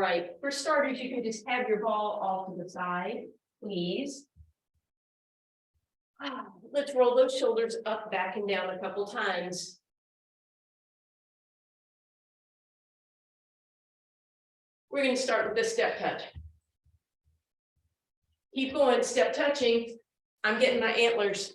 Right, for starters, you can just have your ball off to the side, please. Let's roll those shoulders up, back, and down a couple times. We're going to start with the step touch. Keep going, step touching. I'm getting my antlers.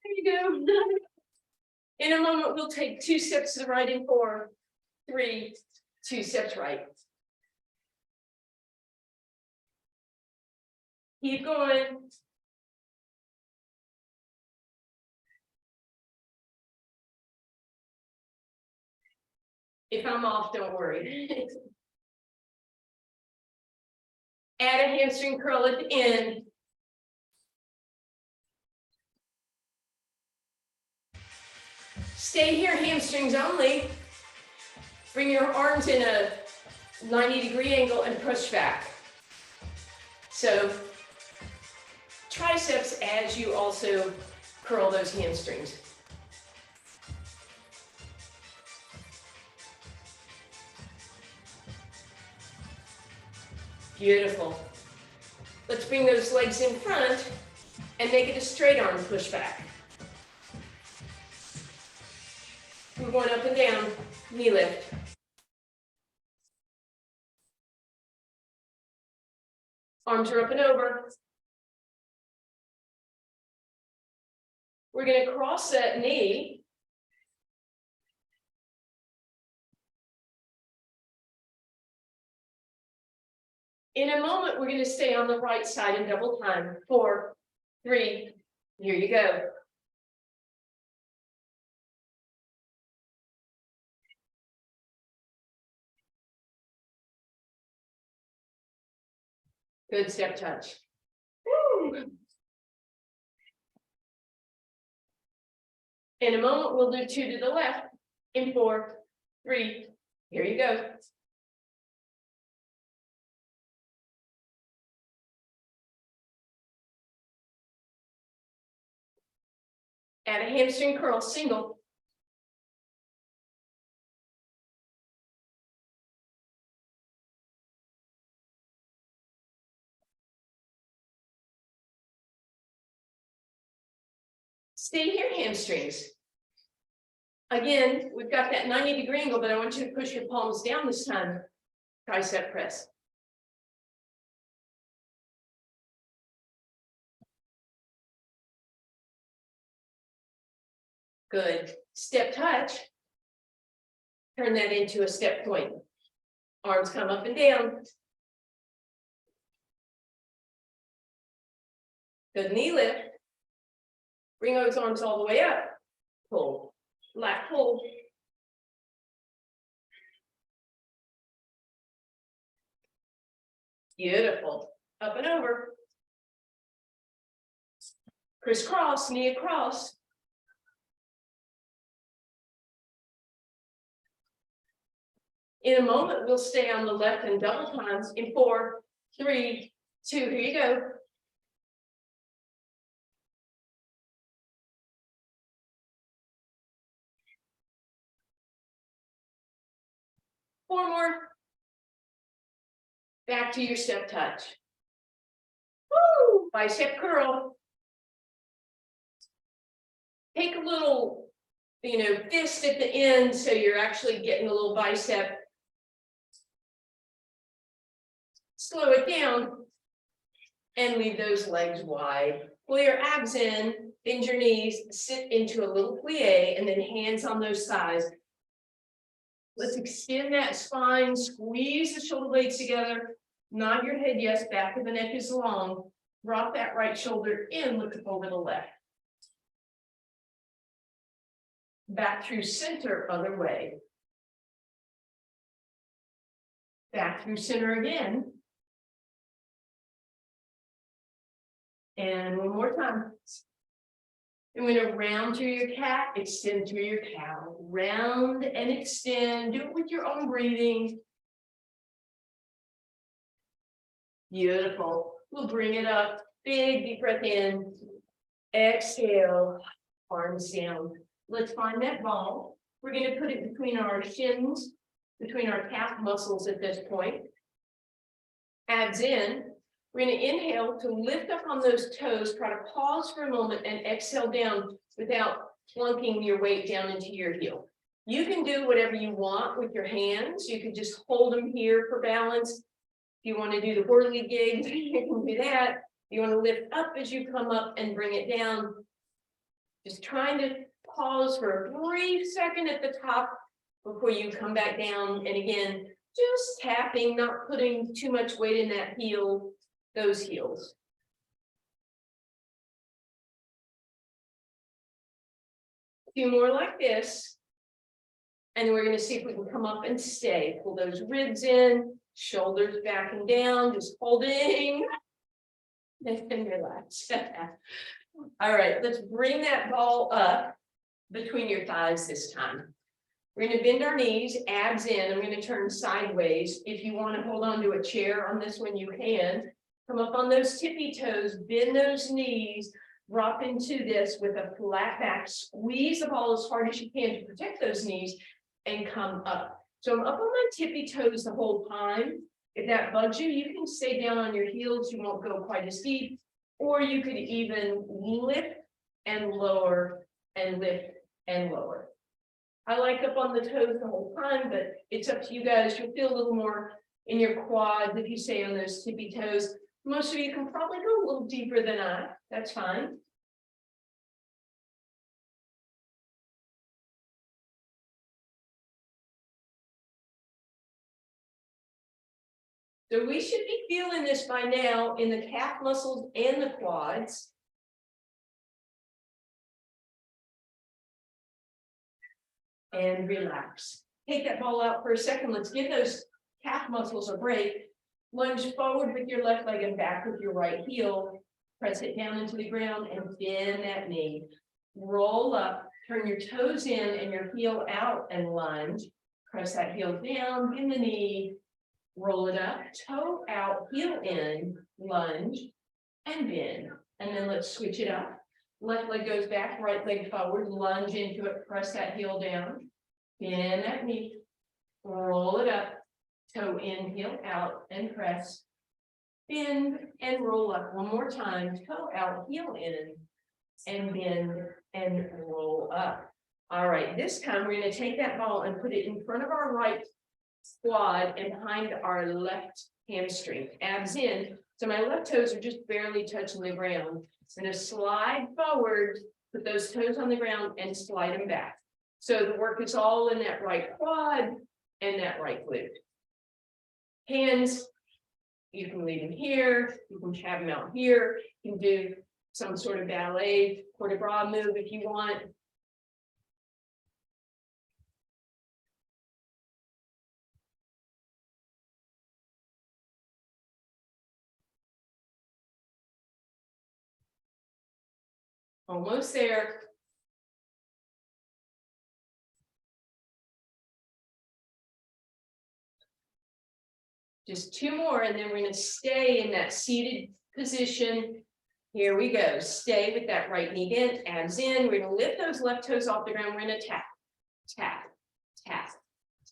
There you go. In a moment, we'll take 2 steps to the right in 4, 3, 2 steps right. Keep going. If I'm off, don't worry. Add a hamstring curl at the end. Stay here, hamstrings only. Bring your arms in a 90-degree angle and push back. So triceps as you also curl those hamstrings. Beautiful. Let's bring those legs in front and make it a straight arm push back. We're going up and down, knee lift. Arms are up and over. We're going to cross that knee. In a moment, we're going to stay on the right side in double time. 4, 3, here you go. Good step touch. Woo. In a moment, we'll do 2 to the left in 4, 3, here you go. Add a hamstring curl, single. Stay here, hamstrings. Again, we've got that 90-degree angle, but I want you to push your palms down this time. Tricep press. Good. Step touch. Turn that into a step point. Arms come up and down. Good knee lift. Bring those arms all the way up. Pull. Lat pull. Beautiful. Up and over. Crisscross, knee across. In a moment, we'll stay on the left and double times in 4, 3, 2, here you go. Four more. Back to your step touch. Woo! Bicep curl. Take a little, fist at the end so you're actually getting a little bicep. Slow it down and leave those legs wide. Pull your abs in, bend your knees, sit into a little plie, and then hands on those thighs. Let's extend that spine, squeeze the shoulder blades together, nod your head yes, back of the neck is long. Drop that right shoulder in, look up over the left. Back through center, other way. Back through center again. And one more time. I'm going to round through your cat, extend through your cow. Round and extend. Do it with your own breathing. Beautiful. We'll bring it up. Big deep breath in. Exhale. Arms down. Let's find that ball. We're going to put it between our shins, between our calf muscles at this point. Abs in. We're going to inhale to lift up on those toes. Try to pause for a moment and exhale down without plunking your weight down into your heel. You can do whatever you want with your hands. You can just hold them here for balance. If you want to do the whirly gigs, you can do that. You want to lift up as you come up and bring it down. Just trying to pause for a brief second at the top before you come back down. And again, just tapping, not putting too much weight in that heel, those heels. A few more like this. And we're going to see if we can come up and stay. Pull those ribs in, shoulders back and down, just holding. And relax. All right, let's bring that ball up between your thighs this time. We're going to bend our knees, abs in. I'm going to turn sideways. If you want to hold on to a chair on this one, you can. Come up on those tippy toes, bend those knees, drop into this with a flat back. Squeeze the ball as hard as you can to protect those knees and come up. So I'm up on my tippy toes the whole time. If that bugs you, you can stay down on your heels. You won't go quite as deep. Or you could even lift and lower and lift and lower. I like up on the toes the whole time, but it's up to you guys. You'll feel a little more in your quads if you stay on those tippy toes. Most of you can probably go a little deeper than I. That's fine. So we should be feeling this by now in the calf muscles and the quads. And relax. Take that ball out for a second. Let's give those calf muscles a break. Lunge forward with your left leg and back with your right heel. Press it down into the ground and bend that knee. Roll up, turn your toes in and your heel out and lunge. Press that heel down, bend the knee, roll it up, toe out, heel in, lunge, and bend. And then let's switch it up. Left leg goes back, right leg forward, lunge into it, press that heel down, bend that knee, roll it up, toe in, heel out, and press, bend, and roll up. One more time, toe out, heel in, and bend, and roll up. All right, this time we're going to take that ball and put it in front of our right quad and behind our left hamstring. Abs in. So my left toes are just barely touching the ground. I'm going to slide forward, put those toes on the ground and slide them back. So the work is all in that right quad and that right glute. Hands, you can leave them here. You can have them out here. You can do some sort of ballet, port de bras move if you want. Almost there. Just two more, and then we're going to stay in that seated position. Here we go. Stay with that right knee bent, abs in. We're going to lift those left toes off the ground. We're going to tap, tap, tap,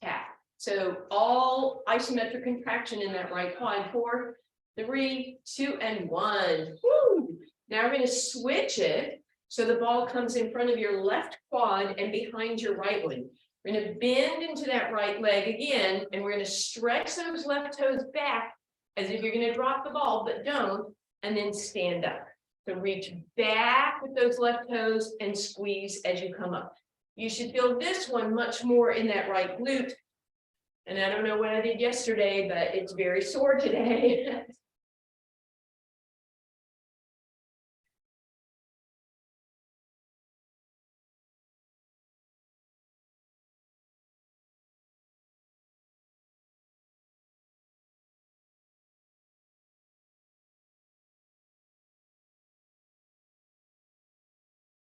tap. So all isometric contraction in that right quad. 4, 3, 2, and 1. Woo! Now we're going to switch it. So the ball comes in front of your left quad and behind your right one. We're going to bend into that right leg again, and we're going to stretch those left toes back as if you're going to drop the ball, but don't, and then stand up. So reach back with those left toes and squeeze as you come up. You should feel this one much more in that right glute. And I don't know what I did yesterday, but it's very sore today.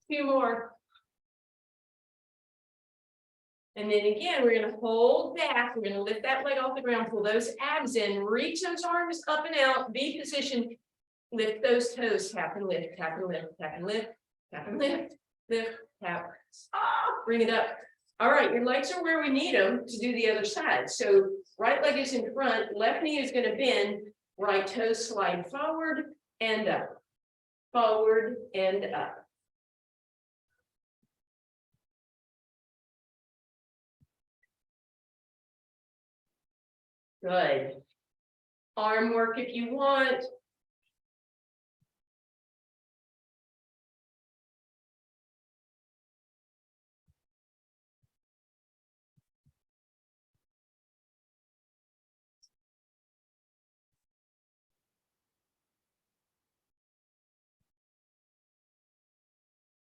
Few more. And then again, we're going to hold back. We're going to lift that leg off the ground, pull those abs in, reach those arms up and out, be positioned, lift those toes, tap and lift, tap and lift, tap and lift, tap and lift, lift, tap. Bring it up. All right, your legs are where we need them to do the other side. So right leg is in front, left knee is going to bend, right toes slide forward and up, forward and up. Good. Arm work if you want.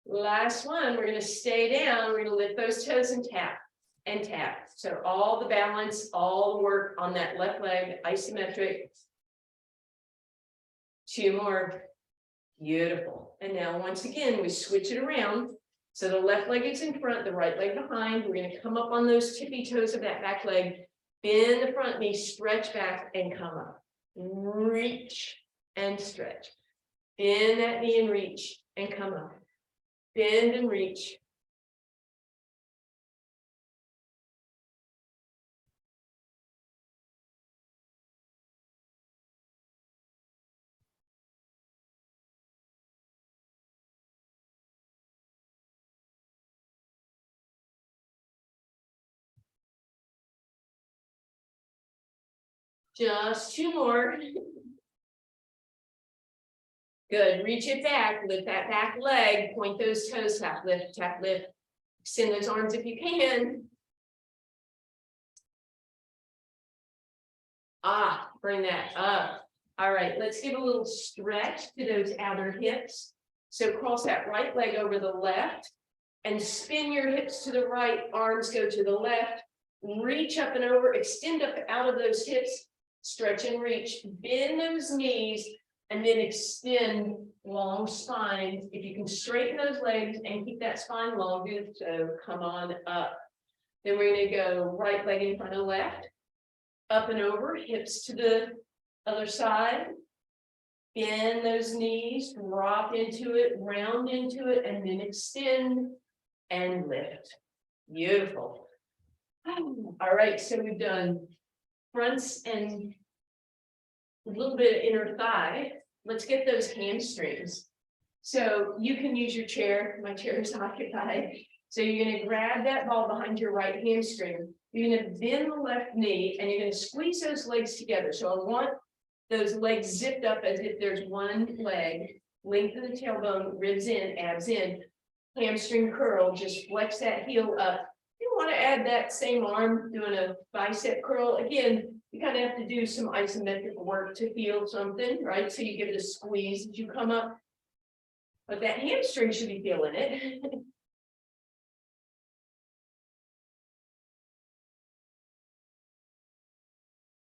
Last one, we're going to stay down. We're going to lift those toes and tap and tap. So all the balance, all the work on that left leg, isometric. Two more. Beautiful. And now once again, we switch it around. So the left leg is in front, the right leg behind. We're going to come up on those tippy toes of that back leg. Bend the front knee, stretch back and come up. Reach and stretch. Bend that knee and reach and come up. Bend and reach. Just two more. Good. Reach it back. Lift that back leg. Point those toes. Tap, lift, tap, lift. Extend those arms if you can. Bring that up. All right. Let's give a little stretch to those outer hips. So cross that right leg over the left and spin your hips to the right. Arms go to the left. Reach up and over. Extend up out of those hips. Stretch and reach. Bend those knees. And then extend long spine. If you can straighten those legs and keep that spine long, do so. Come on up. Then we're going to go right leg in front of left. Up and over, hips to the other side. Bend those knees, drop into it, round into it, and then extend and lift. Beautiful. All right, so we've done fronts and a little bit of inner thigh. Let's get those hamstrings. So you can use your chair. My chair is occupied. So you're going to grab that ball behind your right hamstring. You're going to bend the left knee and you're going to squeeze those legs together. So I want those legs zipped up as if there's one leg. Lengthen the tailbone, ribs in, abs in. Hamstring curl, just flex that heel up. You want to add that same arm doing a bicep curl. Again, you kind of have to do some isometric work to feel something, right? So you give it a squeeze as you come up. But that hamstring should be feeling it.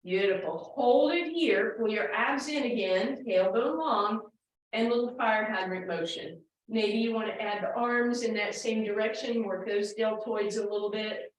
Beautiful. Hold it here. Pull your abs in again, tailbone long, and little fire hydrant motion. Maybe you want to add the arms in that same direction, work those deltoids a little bit.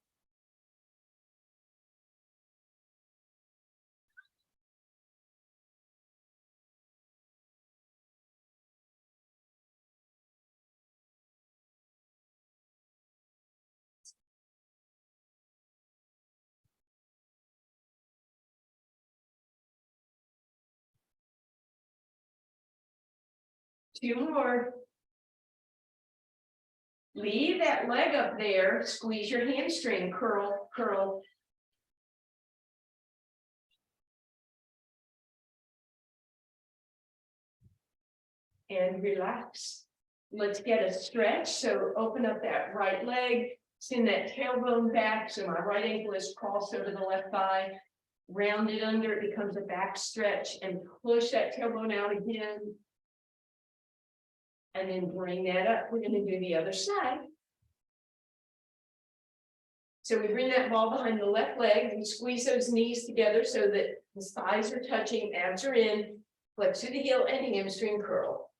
Two more. Leave that leg up there, squeeze your hamstring, curl, curl. And relax. Let's get a stretch. So open up that right leg, send that tailbone back. So my right ankle is crossed over the left thigh. Round it under, it becomes a back stretch and push that tailbone out again. And then bring that up. We're going to do the other side. So we bring that ball behind the left leg and squeeze those knees together so that the thighs are touching, abs are in, flex to the heel and hamstring curl.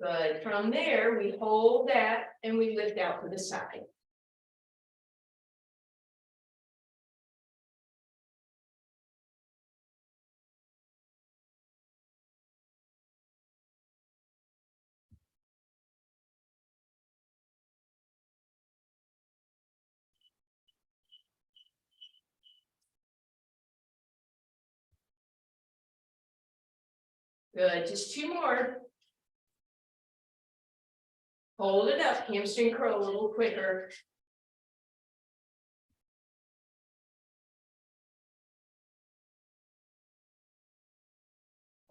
Good. From there, we hold that and we lift out to the side. Good. Just two more. Hold it up, hamstring curl a little quicker.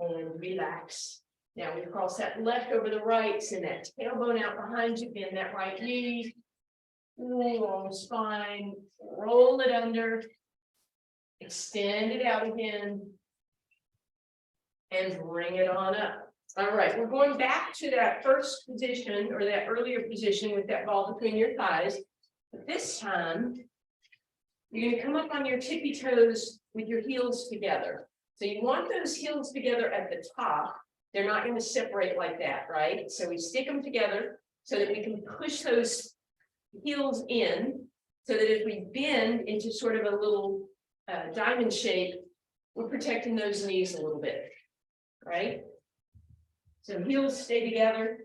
And relax. Now we cross that left over the right, send that tailbone out behind you, bend that right knee. Long spine, roll it under. Extend it out again. And bring it on up. All right, we're going back to that first position or that earlier position with that ball between your thighs. But this time, you're going to come up on your tippy toes with your heels together. So you want those heels together at the top. They're not going to separate like that, right? So we stick them together so that we can push those heels in so that if we bend into sort of a little diamond shape, we're protecting those knees a little bit, right? So heels stay together.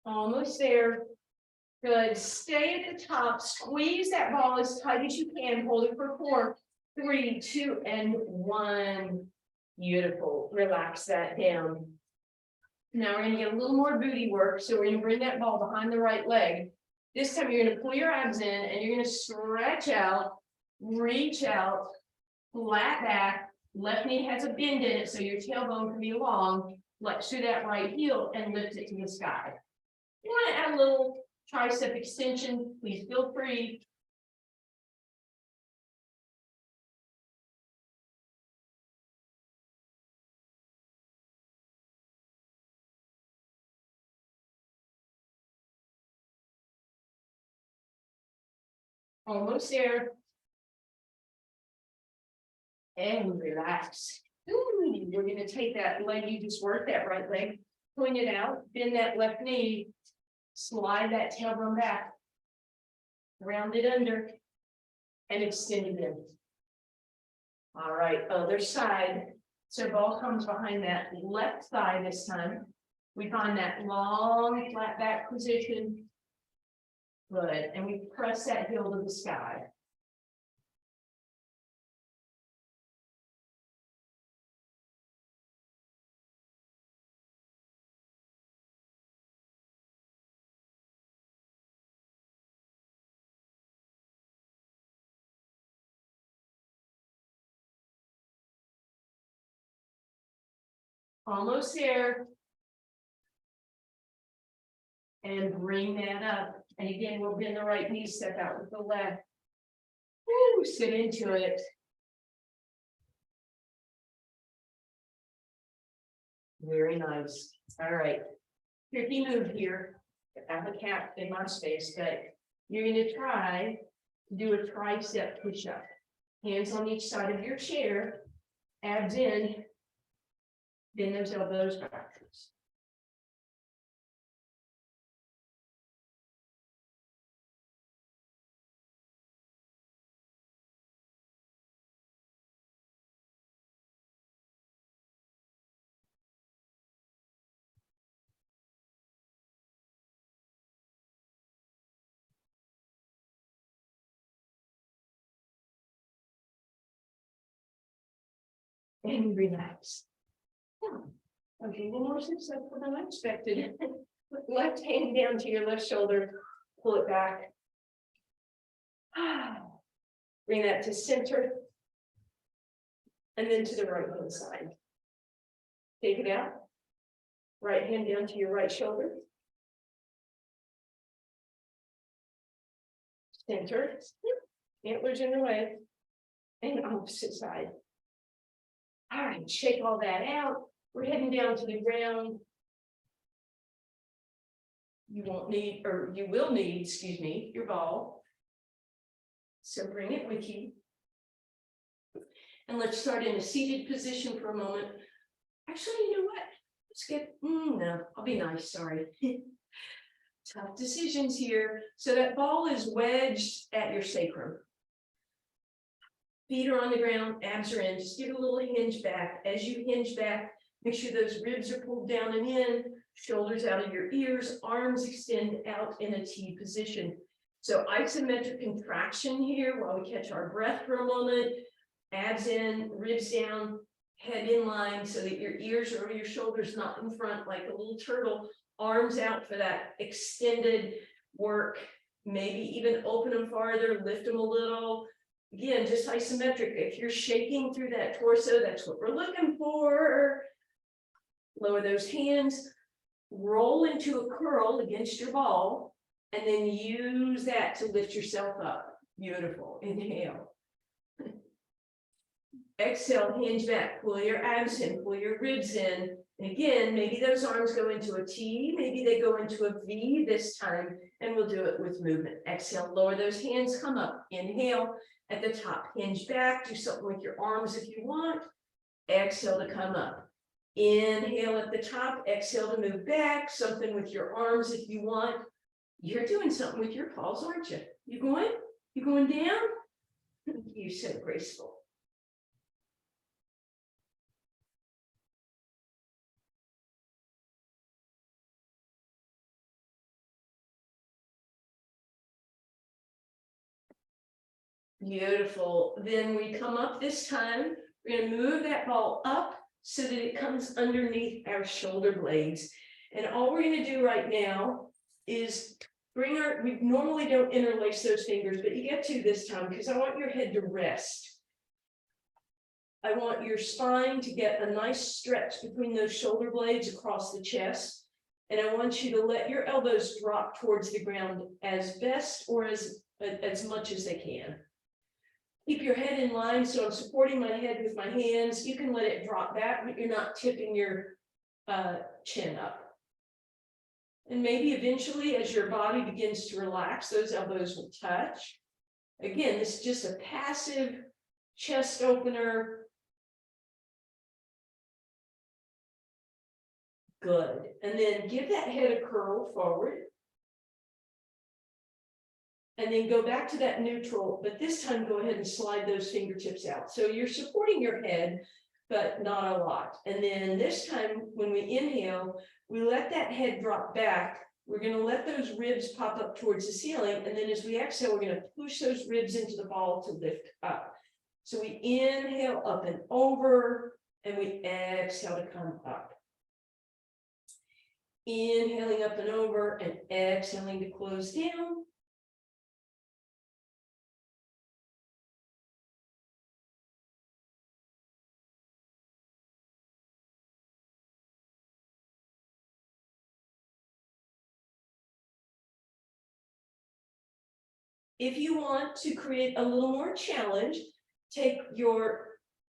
Almost there. Good. Stay at the top. Squeeze that ball as tight as you can. Hold it for 4, 3, 2, and 1. Beautiful. Relax that down. Now we're going to get a little more booty work. So we're going to bring that ball behind the right leg. This time you're going to pull your abs in and you're going to stretch out, reach out, flat back. Left knee has a bend in it, so your tailbone can be long. Flex through that right heel and lift it to the sky. You want to add a little tricep extension, please feel free. Almost there. And relax. Ooh, we're going to take that leg you just worked, that right leg, point it out, bend that left knee, slide that tailbone back, round it under, and extend it in. All right, other side. So ball comes behind that left thigh this time. We find that long flat back position. Good, and we press that heel to the sky. Almost there. And bring that up. And again, we'll bend the right knee, step out with the left. Woo, sit into it. Very nice. All right. Tricky move here. I have a cap in my space, but you're going to try to do a tricep push-up. Hands on each side of your chair, abs in, bend those elbows backwards. And relax. Okay, a little more successful than I expected. Left hand down to your left shoulder, pull it back. Bring that to center. And then to the right hand side. Take it out. Right hand down to your right shoulder. Center, antlers in the way, and opposite side. All right, shake all that out. We're heading down to the ground. You won't need, or you will need, excuse me, your ball. So bring it with you. And let's start in a seated position for a moment. Actually, you know what? Let's get, no, I'll be nice, sorry. Tough decisions here. So that ball is wedged at your sacrum. Feet are on the ground, abs are in. Just give it a little hinge back. As you hinge back, make sure those ribs are pulled down and in, shoulders out of your ears, arms extend out in a T position. So isometric contraction here while we catch our breath for a moment. Abs in, ribs down, head in line so that your ears are over your shoulders, not in front like a little turtle. Arms out for that extended work. Maybe even open them farther, lift them a little. Again, just isometric. If you're shaking through that torso, that's what we're looking for. Lower those hands, roll into a curl against your ball, and then use that to lift yourself up. Beautiful. Inhale. Exhale, hinge back, pull your abs in, pull your ribs in. And again, maybe those arms go into a T, maybe they go into a V this time, and we'll do it with movement. Exhale, lower those hands, come up. Inhale, at the top, hinge back, do something with your arms if you want. Exhale to come up. Inhale at the top, exhale to move back, something with your arms if you want. You're doing something with your paws, aren't you? You going? You going down? You're so graceful. Beautiful. Then we come up this time. We're going to move that ball up so that it comes underneath our shoulder blades. And all we're going to do right now is bring our, we normally don't interlace those fingers, but you get to this time because I want your head to rest. I want your spine to get a nice stretch between those shoulder blades across the chest. And I want you to let your elbows drop towards the ground as best or as much as they can. Keep your head in line, so I'm supporting my head with my hands. You can let it drop back, but you're not tipping your chin up. And maybe eventually, as your body begins to relax, those elbows will touch. Again, this is just a passive chest opener. Good. And then give that head a curl forward. And then go back to that neutral, but this time go ahead and slide those fingertips out. So you're supporting your head, but not a lot. And then this time, when we inhale, we let that head drop back. We're going to let those ribs pop up towards the ceiling. And then as we exhale, we're going to push those ribs into the ball to lift up. So we inhale up and over, and we exhale to come up. Inhaling up and over, and exhaling to close down. If you want to create a little more challenge, take your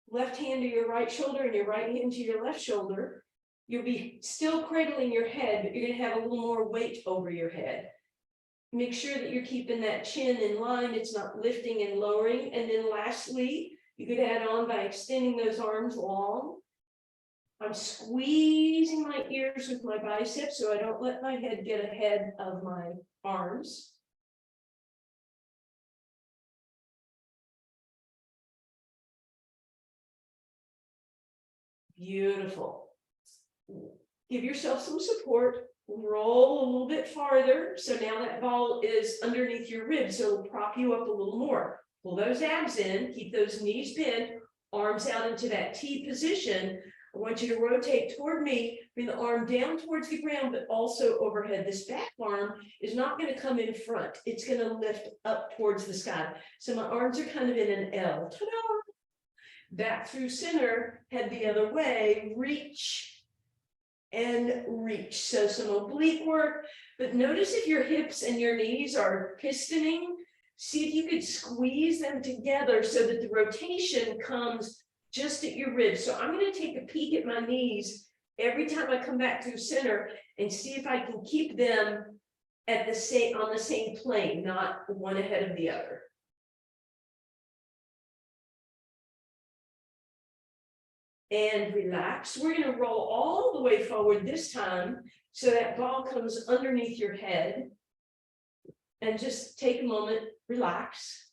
left hand to your right shoulder and your right hand to your left shoulder. You'll be still cradling your head, but you're going to have a little more weight over your head. Make sure that you're keeping that chin in line. It's not lifting and lowering. And then lastly, you could add on by extending those arms long. I'm squeezing my ears with my biceps so I don't let my head get ahead of my arms. Beautiful. Give yourself some support. Roll a little bit farther. So now that ball is underneath your ribs, so it'll prop you up a little more. Pull those abs in, keep those knees bent, arms out into that T position. I want you to rotate toward me, bring the arm down towards the ground, but also overhead. This back arm is not going to come in front. It's going to lift up towards the sky. So my arms are kind of in an L. Ta-da! Back through center, head the other way, reach and reach. So some oblique work, but notice if your hips and your knees are pistoning, See if you could squeeze them together so that the rotation comes just at your ribs. So I'm going to take a peek at my knees every time I come back through center and see if I can keep them at the same, on the same plane, not one ahead of the other. And relax. We're going to roll all the way forward this time so that ball comes underneath your head. And just take a moment, relax.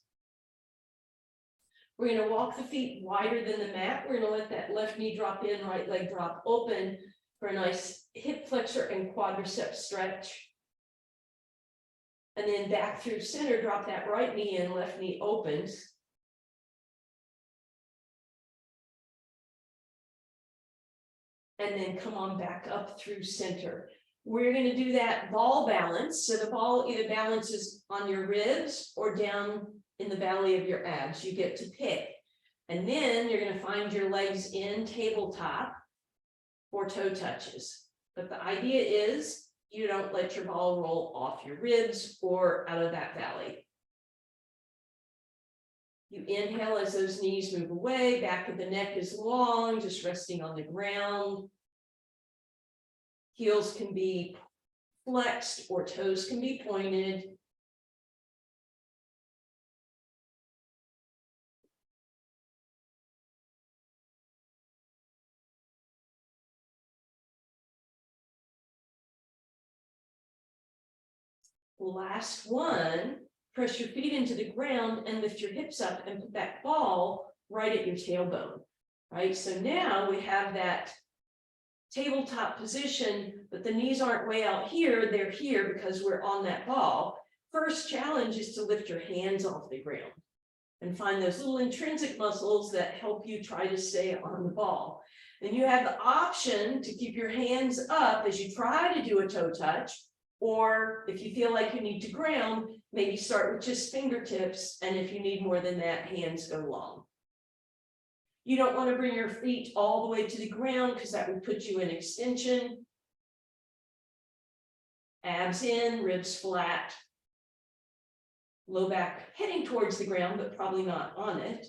We're going to walk the feet wider than the mat. We're going to let that left knee drop in, right leg drop open for a nice hip flexor and quadricep stretch. And then back through center, drop that right knee in, left knee opens. And then come on back up through center. We're going to do that ball balance. So the ball either balances on your ribs or down in the valley of your abs. You get to pick. And then you're going to find your legs in tabletop or toe touches. But the idea is you don't let your ball roll off your ribs or out of that valley. You inhale as those knees move away, back of the neck is long, just resting on the ground. Heels can be flexed or toes can be pointed. Last one, press your feet into the ground and lift your hips up and put that ball right at your tailbone, right? So now we have that tabletop position, but the knees aren't way out here, they're here because we're on that ball. First challenge is to lift your hands off the ground and find those little intrinsic muscles that help you try to stay on the ball. Then you have the option to keep your hands up as you try to do a toe touch, or if you feel like you need to ground, maybe start with just fingertips, and if you need more than that, hands go long. You don't want to bring your feet all the way to the ground because that would put you in extension. Abs in, ribs flat. Low back heading towards the ground, but probably not on it.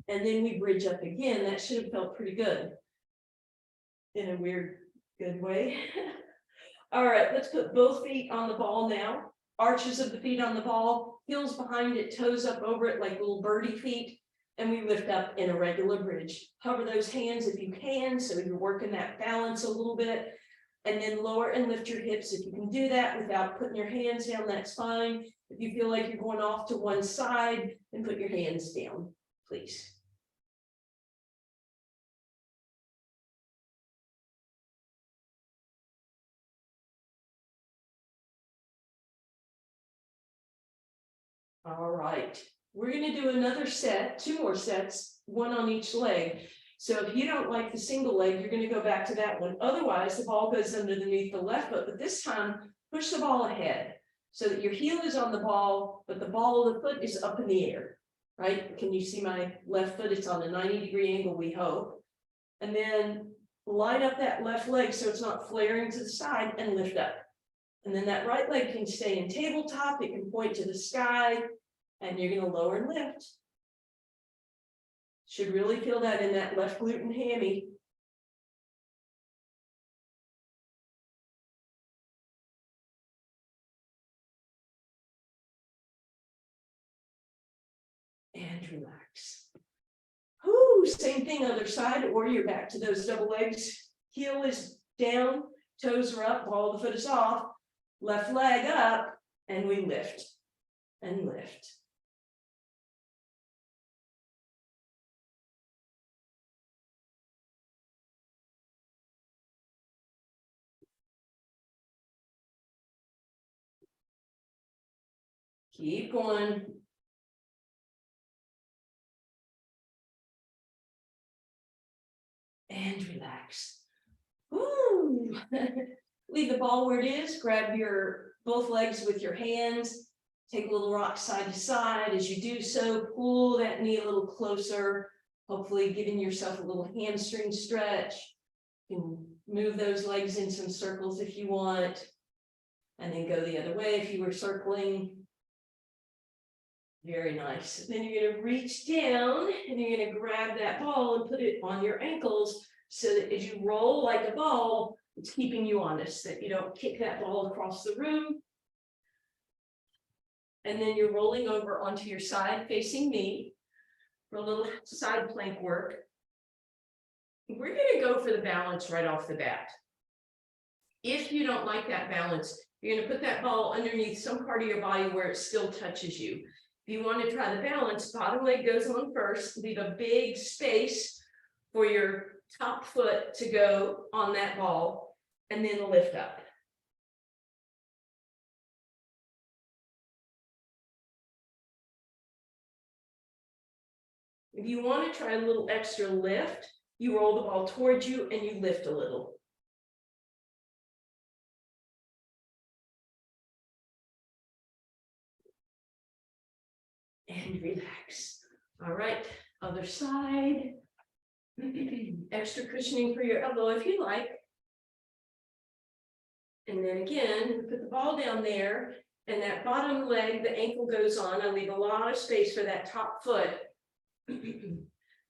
And then we bridge up again. That should have felt pretty good. In a weird, good way. All right, let's put both feet on the ball now. Arches of the feet on the ball, heels behind it, toes up over it like little birdie feet. And we lift up in a regular bridge. Hover those hands if you can, so you're working that balance a little bit. And then lower and lift your hips. If you can do that without putting your hands down, that's fine. If you feel like you're going off to one side, then put your hands down, please. All right, we're going to do another set, 2 more sets, 1 on each leg. So if you don't like the single leg, you're going to go back to that one. Otherwise, the ball goes underneath the left foot, but this time push the ball ahead so that your heel is on the ball, but the ball of the foot is up in the air, right? Can you see my left foot? It's on a 90-degree angle, we hope. And then line up that left leg so it's not flaring to the side and lift up. And then that right leg can stay in tabletop. It can point to the sky, and you're going to lower and lift. Should really feel that in that left glute and hammy. And relax. Whoo, same thing, other side, or you're back to those double legs. Heel is down, toes are up, ball of the foot is off. Left leg up, and we lift and lift. Keep going. And relax. Woo. Leave the ball where it is, grab your both legs with your hands, take a little rock side to side. As you do so, pull that knee a little closer, hopefully giving yourself a little hamstring stretch. You can Move those legs in some circles if you want. And then go the other way if you were circling. Very nice. Then you're gonna reach down and you're gonna grab that ball and put it on your ankles so that as you roll like a ball, it's keeping you honest, that you don't kick that ball across the room. And then you're rolling over onto your side facing me for a little side plank work. We're gonna go for the balance right off the bat. If you don't like that balance, you're gonna put that ball underneath some part of your body where it still touches you. If you want to try the balance, bottom leg goes on first, leave a big space for your top foot to go on that ball, and then lift up. If you want to try a little extra lift, you roll the ball towards you and you lift a little. And relax. All right, other side. Extra cushioning for your elbow if you like. And then again, put the ball down there, and that bottom leg, the ankle goes on. I leave a lot of space for that top foot. And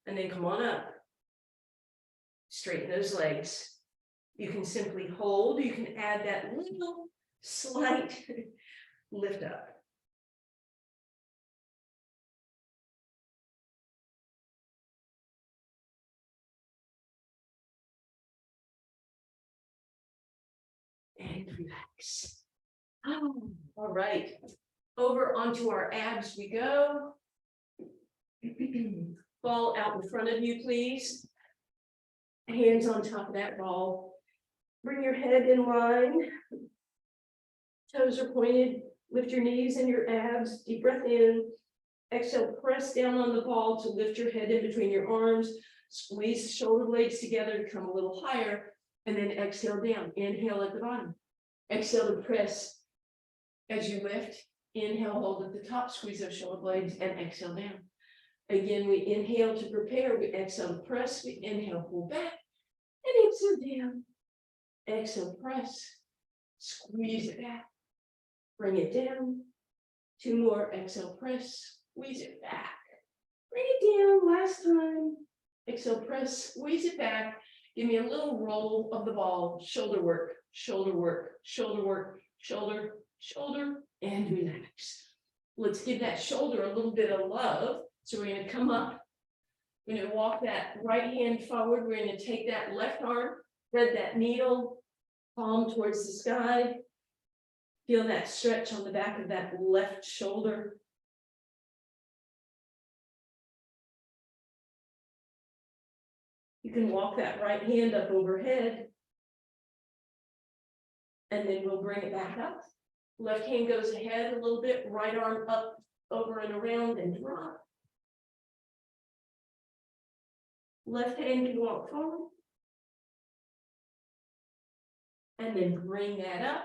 then come on up. Straighten those legs. You can simply hold, you can add that little slight lift up. And relax. Oh, all right. Over onto our abs we go. Ball out in front of you, please. Hands on top of that ball. Bring your head in line. Toes are pointed. Lift your knees and your abs. Deep breath in. Exhale, press down on the ball to lift your head in between your arms. Squeeze the shoulder blades together to come a little higher. And then exhale down. Inhale at the bottom. Exhale to press as you lift. Inhale, hold at the top, squeeze those shoulder blades, and exhale down. Again, we inhale to prepare. We exhale to press. We inhale, pull back, and exhale down. Exhale, press. Squeeze it back. Bring it down. Two more. Exhale, press. Squeeze it back. Bring it down. Last time. Exhale, press. Squeeze it back. Give me a little roll of the ball. Shoulder work, shoulder work, shoulder work, shoulder, shoulder, and relax. Let's give that shoulder a little bit of love. So we're going to come up. We're going to walk that right hand forward. We're going to take that left arm, thread that needle, palm towards the sky. Feel that stretch on the back of that left shoulder. You can walk that right hand up overhead. And then we'll bring it back up. Left hand goes ahead a little bit, right arm up, over and around, and drop. Left hand can walk forward. And then bring that up.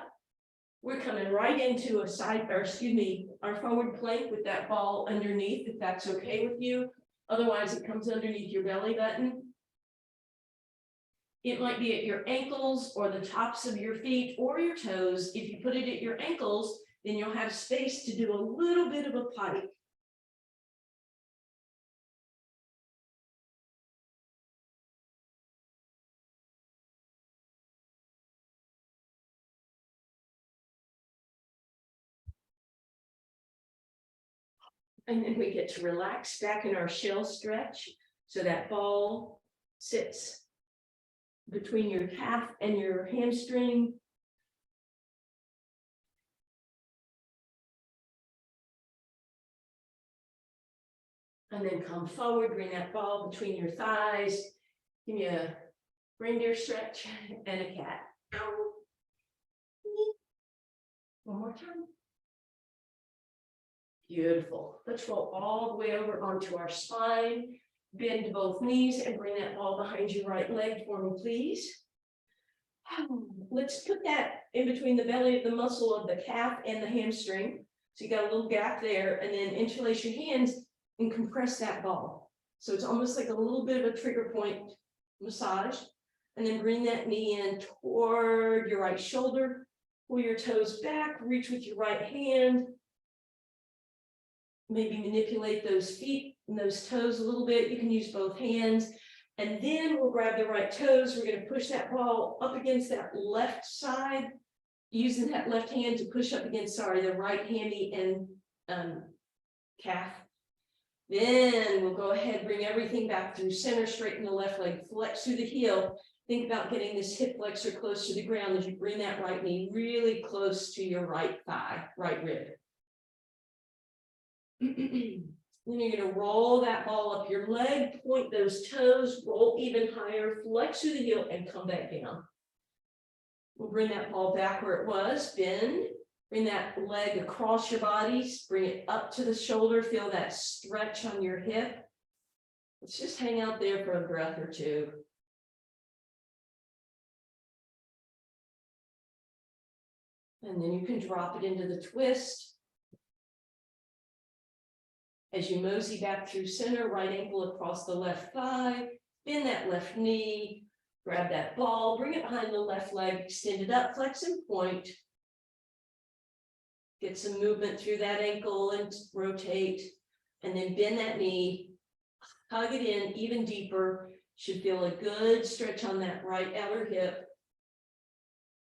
We're coming right into a side, or excuse me, our forward plank with that ball underneath, if that's okay with you. Otherwise, it comes underneath your belly button. It might be at your ankles or the tops of your feet or your toes. If you put it at your ankles, then you'll have space to do a little bit of a pike. And then we get to relax back in our shell stretch. So that ball sits between your calf and your hamstring. And then come forward, bring that ball between your thighs. Give me a reindeer stretch and a cat. One more time. Beautiful. Let's roll all the way over onto our spine. Bend both knees and bring that ball behind your right leg for me, please. Let's put that in between the belly of the muscle of the calf and the hamstring. So you got a little gap there, and then interlace your hands and compress that ball. So it's almost like a little bit of a trigger point massage. And then bring that knee in toward your right shoulder. Pull your toes back, reach with your right hand. Maybe manipulate those feet and those toes a little bit. You can use both hands. And then we'll grab the right toes. We're going to push that ball up against that left side, using that left hand to push up against, the right hammy and calf. Then we'll go ahead, bring everything back through center, straighten the left leg, flex through the heel. Think about getting this hip flexor close to the ground as you bring that right knee really close to your right thigh, right rib. Then you're going to roll that ball up your leg, point those toes, roll even higher, flex through the heel, and come back down. We'll bring that ball back where it was, bend, bring that leg across your body, bring it up to the shoulder, feel that stretch on your hip. Let's just hang out there for a breath or two. And then you can drop it into the twist. As you mosey back through center, right ankle across the left thigh, bend that left knee, grab that ball, bring it behind the left leg, extend it up, flex and point. Get some movement through that ankle and rotate, and then bend that knee, hug it in even deeper. Should feel a good stretch on that right outer hip.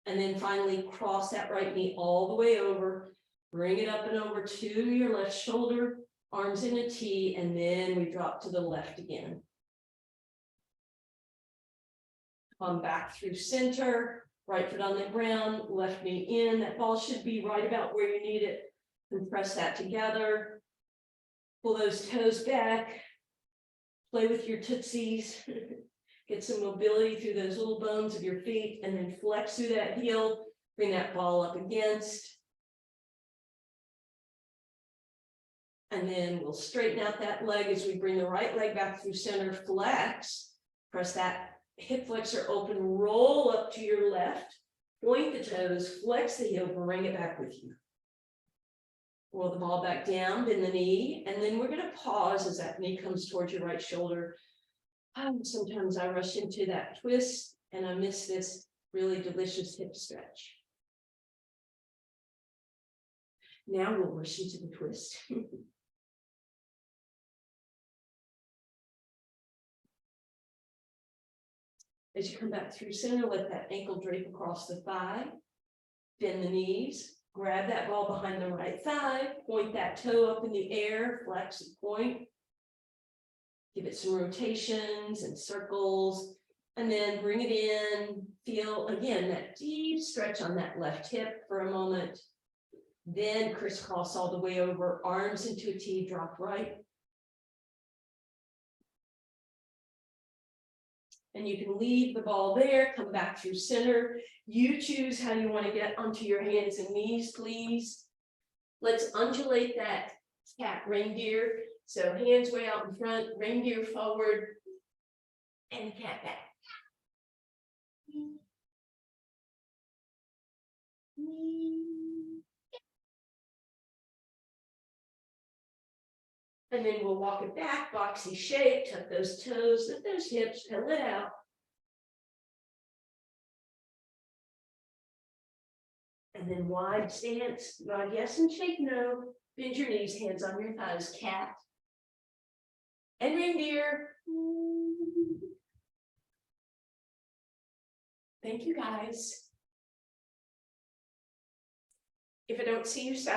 And then finally cross that right knee all the way over, bring it up and over to your left shoulder, arms in a T, and then we drop to the left again. Come back through center, right foot on the ground, left knee in. That ball should be right about where you need it. Compress that together. Pull those toes back. Play with your tootsies. Get some mobility through those little bones of your feet, and then flex through that heel. Bring that ball up against. And then we'll straighten out that leg as we bring the right leg back through center, flex, press that hip flexor open, roll up to your left, point the toes, flex the heel, bring it back with you. Roll the ball back down, bend the knee, and then we're going to pause as that knee comes towards your right shoulder. Sometimes I rush into that twist and I miss this really delicious hip stretch. Now we'll rush into the twist. As you come back through center, let that ankle drape across the thigh, bend the knees, grab that ball behind the right thigh, point that toe up in the air, flex and point. Give it some rotations and circles, and then bring it in. Feel, again, that deep stretch on that left hip for a moment. Then crisscross all the way over, arms into a T, drop right. And you can leave the ball there, come back through center. You choose how you want to get onto your hands and knees, please. Let's undulate that cat reindeer. So hands way out in front, reindeer forward, and cat back. And then we'll walk it back, boxy shape, tuck those toes, lift those hips, fill it out. And then wide stance, nod yes and shake no. Bend your knees, hands on your thighs, cat. And reindeer. Thank you, guys. If I don't see you Saturday,